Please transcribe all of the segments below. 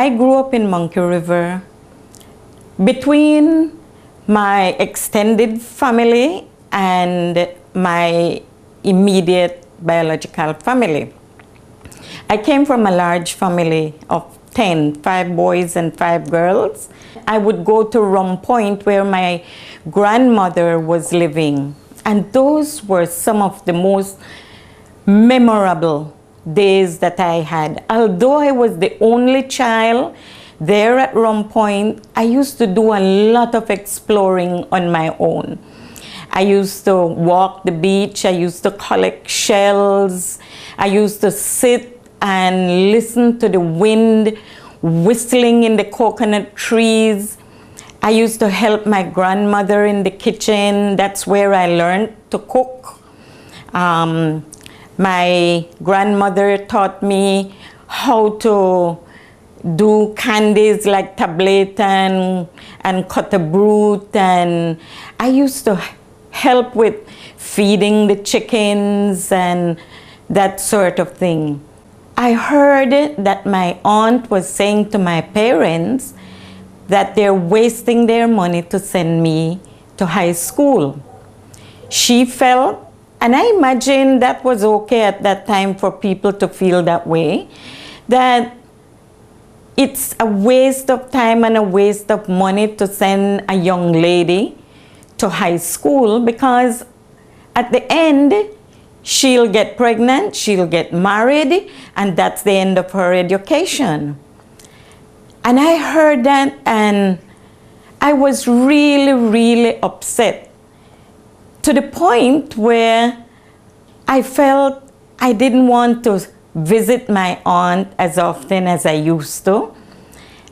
I grew up in Monkey River between my extended family and my immediate biological family. I came from a large family of 10, 5 boys and 5 girls. I would go to Rum Point where my grandmother was living. And those were some of the most memorable days that I had. Although I was the only child there at Rum Point, I used to do a lot of exploring on my own. I used to walk the beach, I used to collect shells, I used to sit and listen to the wind whistling in the coconut trees. I used to help my grandmother in the kitchen. That's where I learned to cook. My grandmother taught me how to do candies like tabletan and cutterbrute, and I used to help with feeding the chickens and that sort of thing. I heard that my aunt was saying to my parents that they're wasting their money to send me to high school. She felt, and I imagine that was okay at that time for people to feel that way, that it's a waste of time and a waste of money to send a young lady to high school, because at the end, she'll get pregnant, she'll get married, and that's the end of her education. And I heard that and I was really, really upset, to the point where I felt I didn't want to visit my aunt as often as I used to.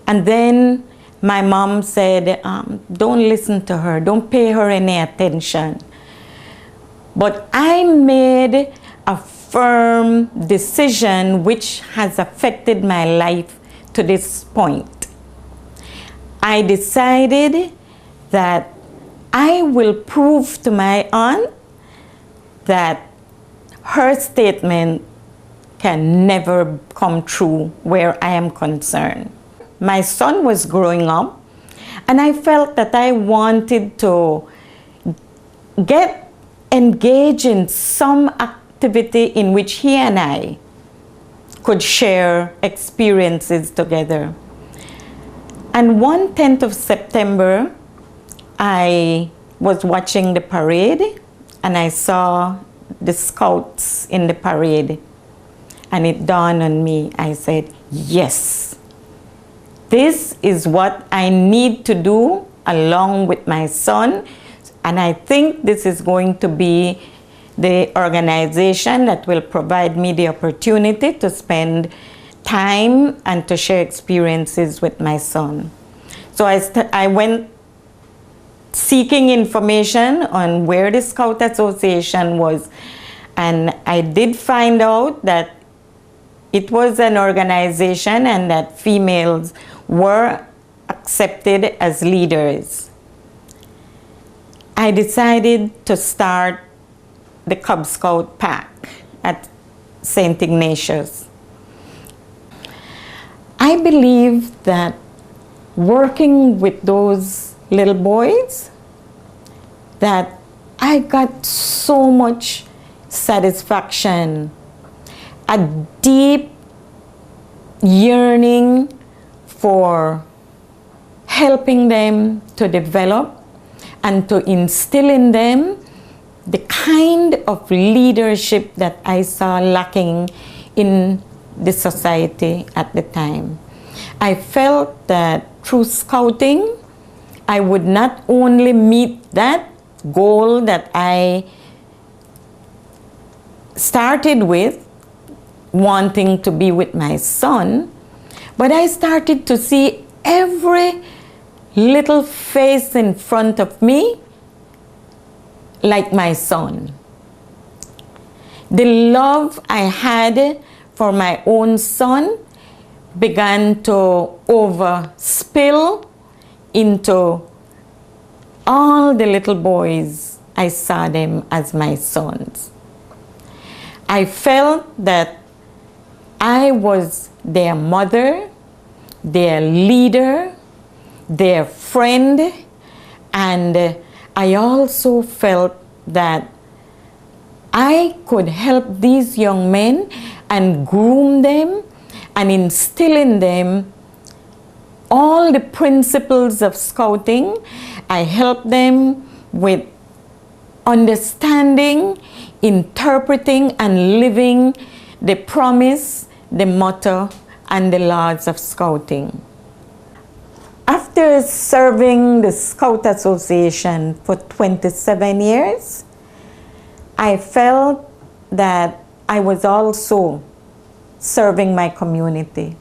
And then my mom said, don't listen to her, don't pay her any attention. But I made a firm decision which has affected my life to this point. I decided that I will prove to my aunt that her statement can never come true where I am concerned. My son was growing up, and I felt that I wanted to get engaged in some activity in which he and I could share experiences together. And one 10th of September, I was watching the parade, and I saw the scouts in the parade. And it dawned on me, I said, yes, this is what I need to do along with my son. And I think this is going to be the organization that will provide me the opportunity to spend time and to share experiences with my son. So I went seeking information on where the Scout Association was, and I did find out that it was an organization and that females were accepted as leaders. I decided to start the Cub Scout Pack at St. Ignatius. I believe that working with those little boys, that I got so much satisfaction, a deep yearning for helping them to develop and to instill in them the kind of leadership that I saw lacking in the society at the time. I felt that through scouting, I would not only meet that goal that I started with, wanting to be with my son, but I started to see every little face in front of me like my son. The love I had for my own son began to overspill into all the little boys. I saw them as my sons. I felt that I was their mother, their leader, their friend, and I also felt that I could help these young men and groom them and instill in them all the principles of scouting. I helped them with understanding, interpreting, and living the promise, the motto, and the laws of scouting. After serving the Scout Association for 27 years, I felt that I was also serving my community.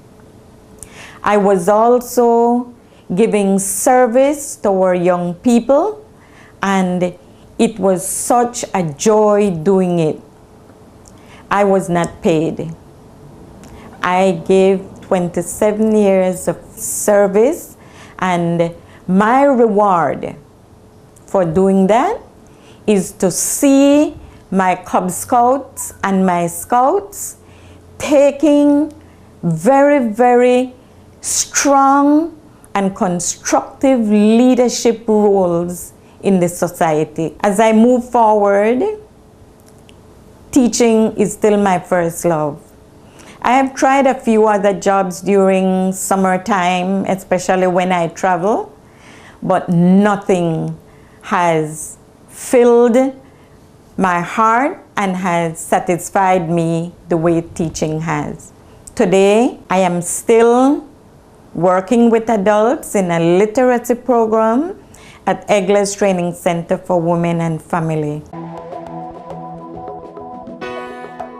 I was also giving service to our young people, and it was such a joy doing it. I was not paid. I gave 27 years of service, and my reward for doing that is to see my Cub Scouts and my Scouts taking very, very strong and constructive leadership roles in the society. As I move forward, teaching is still my first love. I have tried a few other jobs during summertime, especially when I travel, but nothing has filled my heart and has satisfied me the way teaching has. Today, I am still working with adults in a literacy program at Eiley's Training Center for Women and Family.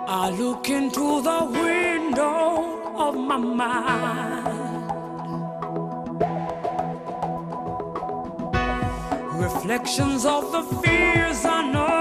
I look into the window of my mind, reflections of the fears I know.